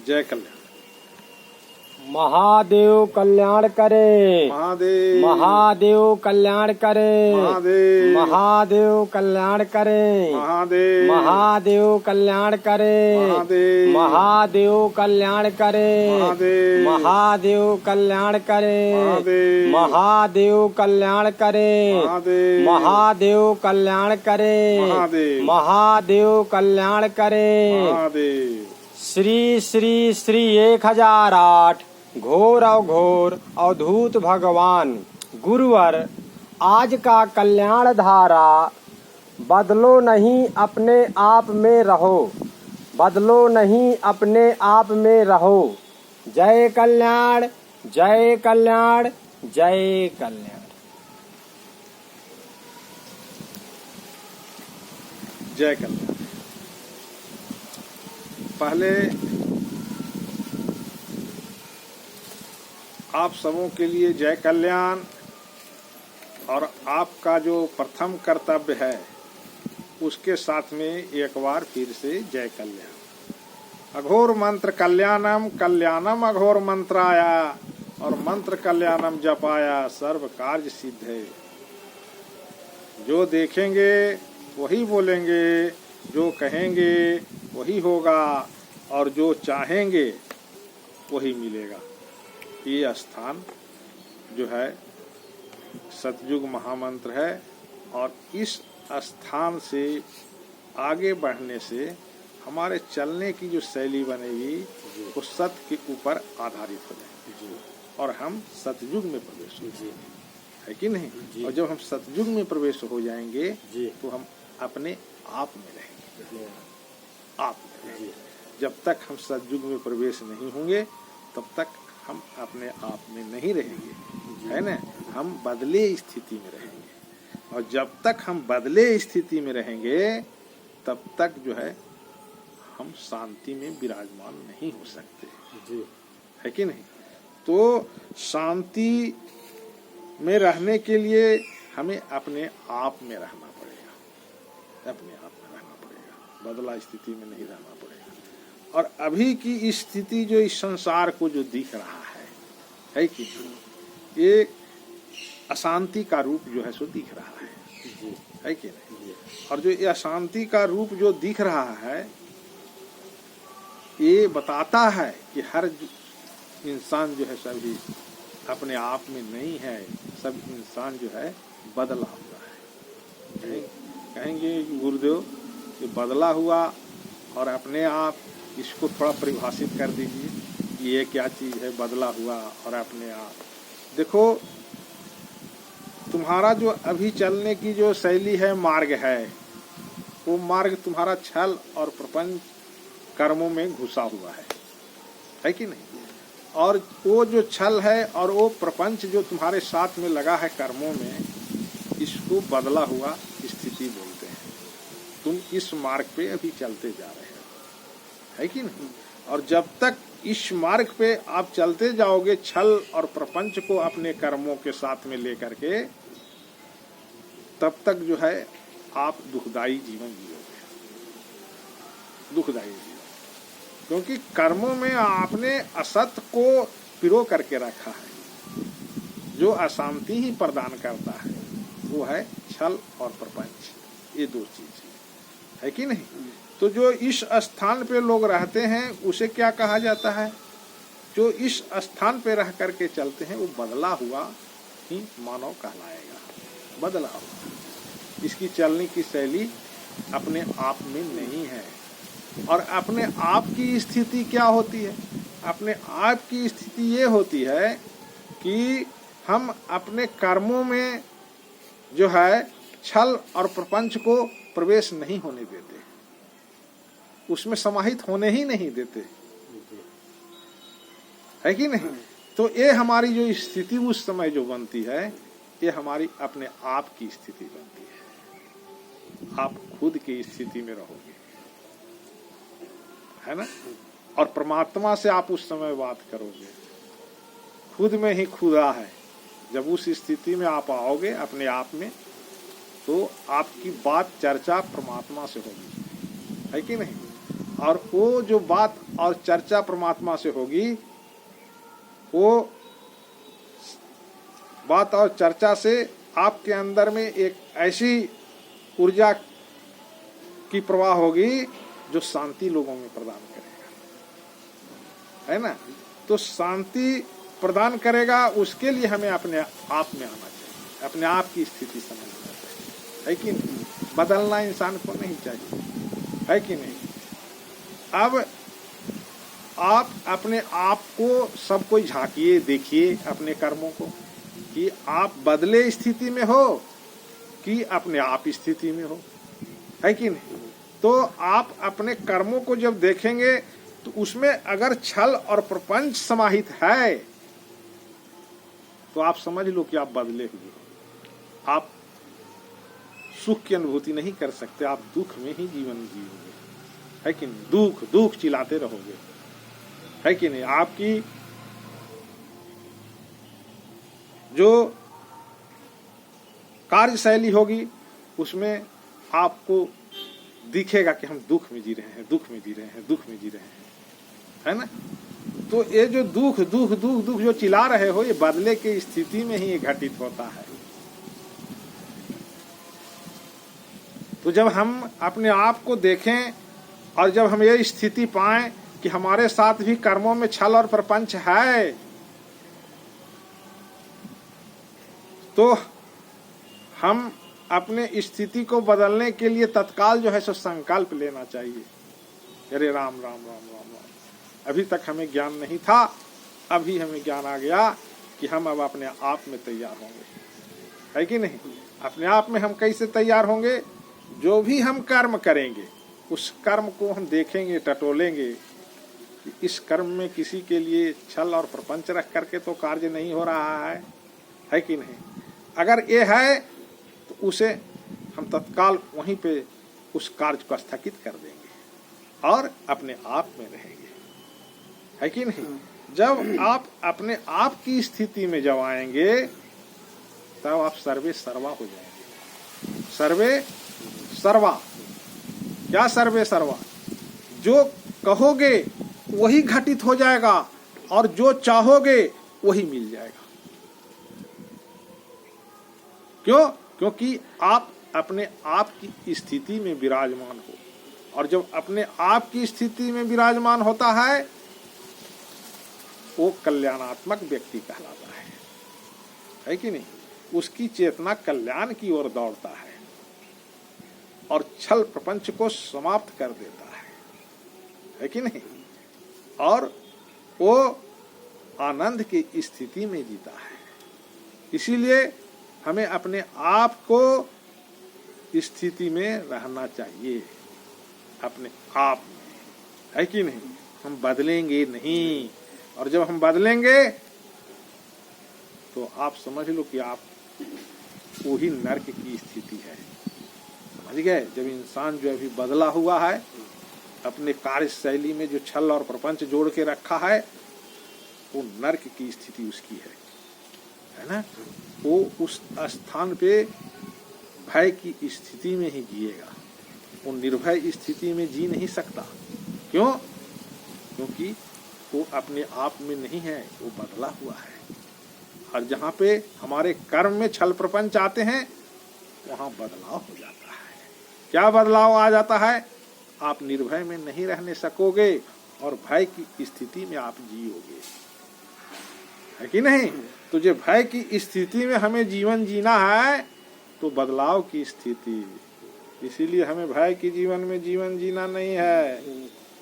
जय कल्याण। महादेव कल्याण करे, महादेव महादेव कल्याण करे, महादेव महादेव कल्याण करे, महादेव महादेव कल्याण करे, महादेव महादेव कल्याण करे, महादेव महादेव कल्याण करे, महादेव महादेव कल्याण करे, महादेव महादेव कल्याण करे, महादेव महादेव कल्याण करे। महादेव। श्री श्री श्री 1008 घोर अवघोर अवधूत भगवान गुरुवर आज का कल्याण धारा। बदलो नहीं अपने आप में रहो, बदलो नहीं अपने आप में रहो। जय कल्याण, जय कल्याण, जय कल्याण। जय कल्याण। पहले आप सबों के लिए जय कल्याण, और आपका जो प्रथम कर्तव्य है उसके साथ में एक बार फिर से जय कल्याण। अघोर मंत्र कल्याणम, कल्याणम अघोर मंत्राया, और मंत्र कल्याणम जपाया सर्व कार्य सिद्ध है। जो देखेंगे वही बोलेंगे, जो कहेंगे वही होगा, और जो चाहेंगे वही मिलेगा। ये स्थान जो है सतयुग महामंत्र है, और इस स्थान से आगे बढ़ने से हमारे चलने की जो शैली बनेगी वो सत्य के ऊपर आधारित हो जाएगी, और हम सतयुग में प्रवेश हो जाएंगे, है कि नहीं। और जब हम सतयुग में प्रवेश हो जाएंगे तो हम अपने आप में रहेंगे, आप में रहेंगे। जब तक हम सतयुग में प्रवेश नहीं होंगे तब तक हम अपने आप में नहीं रहेंगे, है ना। हम बदले स्थिति में रहेंगे, और जब तक हम बदले स्थिति में रहेंगे तब तक जो है हम शांति में विराजमान नहीं हो सकते, है कि नहीं। तो शांति में रहने के लिए हमें अपने आप में रहना पड़ेगा, अपने आप में रहना पड़ेगा, बदला स्थिति में नहीं रहना पड़ेगा। और अभी की स्थिति जो इस संसार को जो दिख रहा है कि ये अशांति का रूप जो है सो दिख रहा है कि नहीं। और जो ये अशांति का रूप जो दिख रहा है ये बताता है कि हर इंसान जो है सभी अपने आप में नहीं है, सब इंसान जो है बदला हुआ है। कहेंगे गुरुदेव ये बदला हुआ और अपने आप, इसको थोड़ा परिभाषित कर दीजिए, ये क्या चीज है बदला हुआ और अपने आप। देखो तुम्हारा जो अभी चलने की जो शैली है, मार्ग है, वो मार्ग तुम्हारा छल और प्रपंच कर्मों में घुसा हुआ है कि नहीं। और वो जो छल है और वो प्रपंच जो तुम्हारे साथ में लगा है कर्मों में, इसको बदला हुआ स्थिति बोलते हैं। तुम इस मार्ग पे अभी चलते जा रहे हो, है कि नहीं। और जब तक इस मार्ग पे आप चलते जाओगे छल और प्रपंच को अपने कर्मों के साथ में लेकर के, तब तक जो है आप दुखदायी जीवन जियोगे, दुखदायी जीवन। क्योंकि कर्मों में आपने असत्य को पिरो करके रखा है, जो अशांति ही प्रदान करता है वो है छल और प्रपंच, ये दो चीज है कि नहीं। तो जो इस स्थान पे लोग रहते हैं उसे क्या कहा जाता है, जो इस स्थान पे रह करके चलते हैं वो बदला हुआ ही मानव कहलाएगा, बदला हुआ। इसकी चलने की शैली अपने आप में नहीं है। और अपने आप की स्थिति क्या होती है, अपने आप की स्थिति ये होती है कि हम अपने कर्मों में जो है छल और प्रपंच को प्रवेश नहीं होने देते, उसमें समाहित होने ही नहीं देते, है कि नहीं। तो ये हमारी जो स्थिति उस समय जो बनती है, ये हमारी अपने आप की स्थिति बनती है। आप खुद की स्थिति में रहोगे, है ना। और परमात्मा से आप उस समय बात करोगे, खुद में ही खुदा है। जब उस स्थिति में आप आओगे अपने आप में, तो आपकी बात चर्चा परमात्मा से होगी, है कि नहीं। और वो जो बात और चर्चा परमात्मा से होगी, वो बात और चर्चा से आपके अंदर में एक ऐसी ऊर्जा की प्रवाह होगी जो शांति लोगों में प्रदान करेगा, है ना। तो शांति प्रदान करेगा, उसके लिए हमें अपने आप में आना चाहिए, अपने आप की स्थिति समझना चाहिए, है कि नहीं। बदलना इंसान को नहीं चाहिए, है कि नहीं। अब आप अपने आप को सब कोई झांकिए, देखिए अपने कर्मों को कि आप बदले स्थिति में हो कि अपने आप स्थिति में हो, है कि नहीं। तो आप अपने कर्मों को जब देखेंगे तो उसमें अगर छल और प्रपंच समाहित है तो आप समझ लो कि आप बदले हुए हो। आप सुख की अनुभूति नहीं कर सकते, आप दुख में ही जीवन जियोगे, है कि नहीं। दुख दुख चिल्लाते रहोगे, है कि नहीं। आपकी जो कार्यशैली होगी उसमें आपको दिखेगा कि हम दुख में जी रहे हैं, दुख में जी रहे हैं, दुख में जी रहे हैं, है ना। तो ये जो दुख दुख दुख दुख जो चिल्ला रहे हो, ये बदले की स्थिति में ही घटित होता है। तो जब हम अपने आप को देखें और जब हम ये स्थिति पाएं कि हमारे साथ भी कर्मों में छल और प्रपंच है, तो हम अपने स्थिति को बदलने के लिए तत्काल जो है सो संकल्प लेना चाहिए। अरे राम राम राम राम राम, अभी तक हमें ज्ञान नहीं था, अभी हमें ज्ञान आ गया कि हम अब अपने आप में तैयार होंगे, है कि नहीं। अपने आप में हम कैसे तैयार होंगे, जो भी हम कर्म करेंगे उस कर्म को हम देखेंगे, टटोलेंगे कि इस कर्म में किसी के लिए छल और प्रपंच रख करके तो कार्य नहीं हो रहा है कि नहीं। अगर ये है तो उसे हम तत्काल वहीं पे उस कार्य को स्थगित कर देंगे और अपने आप में रहेंगे, है कि नहीं। जब आप अपने आप की स्थिति में जब आएंगे तब आप सर्वे सर्वा हो जाएंगे। सर्वे सर्वा, क्या सर्वे सर्वा, जो कहोगे वही घटित हो जाएगा और जो चाहोगे वही मिल जाएगा। क्यों? क्योंकि आप अपने आप की स्थिति में विराजमान हो, और जब अपने आप की स्थिति में विराजमान होता है वो कल्याणात्मक व्यक्ति कहलाता है कि नहीं। उसकी चेतना कल्याण की ओर दौड़ता है और छल प्रपंच को समाप्त कर देता है कि नहीं। और वो आनंद की स्थिति में जीता है। इसीलिए हमें अपने आप को स्थिति में रहना चाहिए, अपने आप में, है कि नहीं। हम बदलेंगे नहीं, और जब हम बदलेंगे तो आप समझ लो कि आप वही नर्क की स्थिति है, समझ गए। जब इंसान जो अभी बदला हुआ है, अपने कार्यशैली में जो छल और प्रपंच जोड़ के रखा है, वो नर्क की स्थिति उसकी है ना। वो उस स्थान पे भय की स्थिति में ही जिएगा, वो निर्भय स्थिति में जी नहीं सकता। क्यों? क्योंकि वो अपने आप में नहीं है, वो बदला हुआ है। और जहाँ पे हमारे कर्म में छल प्रपंच आते हैं वहाँ बदलाव हो जाता है। क्या बदलाव आ जाता है? आप निर्भय में नहीं रहने सकोगे और भय की स्थिति में आप जियोगे, है कि नहीं। तो जो भय की स्थिति में हमें जीवन जीना है तो बदलाव की स्थिति, इसीलिए हमें भय की जीवन में जीवन जीना नहीं है,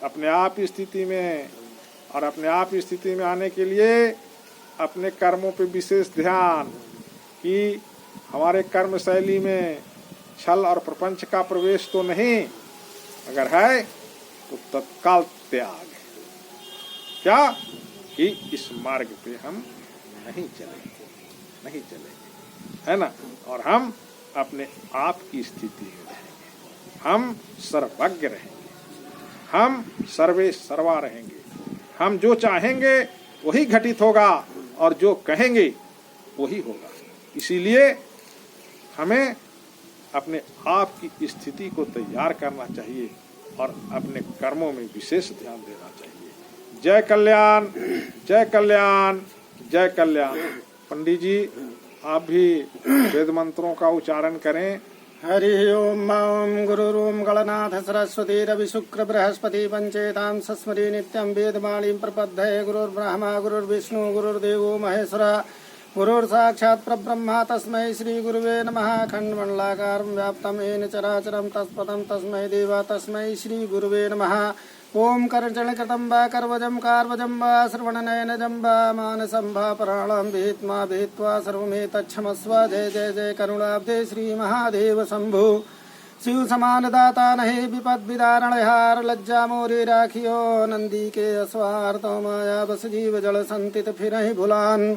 अपने आप स्थिति में। और अपने आप स्थिति में आने के लिए अपने कर्मों पे विशेष ध्यान, कि हमारे कर्म शैली में छल और प्रपंच का प्रवेश तो नहीं, अगर है तो तत्काल त्याग। क्या? कि इस मार्ग पे हम नहीं चलेंगे, है ना। और हम अपने आप की स्थिति में रहेंगे, हम सर्वज्ञ रहेंगे, हम सर्वे सर्वा रहेंगे। हम जो चाहेंगे वही घटित होगा और जो कहेंगे वही होगा। इसीलिए हमें अपने आप की स्थिति को तैयार करना चाहिए और अपने कर्मों में विशेष ध्यान देना चाहिए। जय कल्याण, जय कल्याण, जय कल्याण। पंडित जी आप भी वेद मंत्रों का उच्चारण करें। हरि ओम ओम गुरुरूम गणनाथ सरस्वती रवि शुक्र बृहस्पति पंचेतां सस्मरी नित्यं वेदमाणिं प्रपद्धये। गुरुर्ब्रह्मा गुरुर्विष्णु गुरुर्देवो महेश्वरा गुरुर्साक्षात् परब्रह्म तस्मै श्री गुरुवे नमः। खण्डमण्डलाकारं व्याप्तं येन चराचरं तत्पदं तस्मै देवा तस्मै श्री गुरुवे नमः। ओम करचरणकृतं वा करवजं कार्वजं वा श्रवणनयनजं वा मानसं वा प्राणं विहित्वा विहित्वा सर्वमेतच्छमस्व। जय जय जय करुणाब्धे श्री महादेव शंभु। शिव समान दाता नहीं विपद विदारण हार। लज्जा मोरी राखियो नंदी के अस्वार। तो माया बस जीव जल संतित फिर ही भुलान।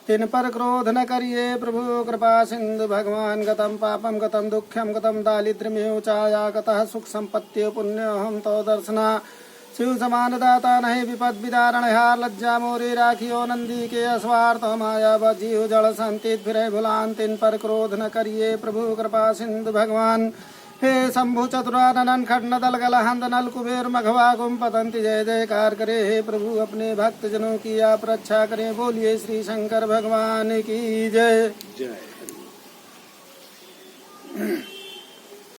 तिन पर क्रोध न करिए प्रभु कृपा सिंधु भगवान। गतम पापम गतम दुख्यम गतम दारिद्र्यमेव चाया गतः सुख संपत्ति पुण्यहम तो दर्शना। शिव समान दाता नहीं विपद विदारण हार। लज्जा मोरी राखियो नंदी के अस्वार। तो माया बजीव जल संतित फिर भुलान। तिन पर क्रोध न करिए प्रभु कृपा सिंधु भगवान। हे शंभु चतुरानन खड्न दल गलहंद नल कुबेर मघवा गुम पतंति। जय जयकार करे हे प्रभु अपने भक्त जनों की आप रक्षा करें। बोलिए श्री शंकर भगवान की जय। जय हरि।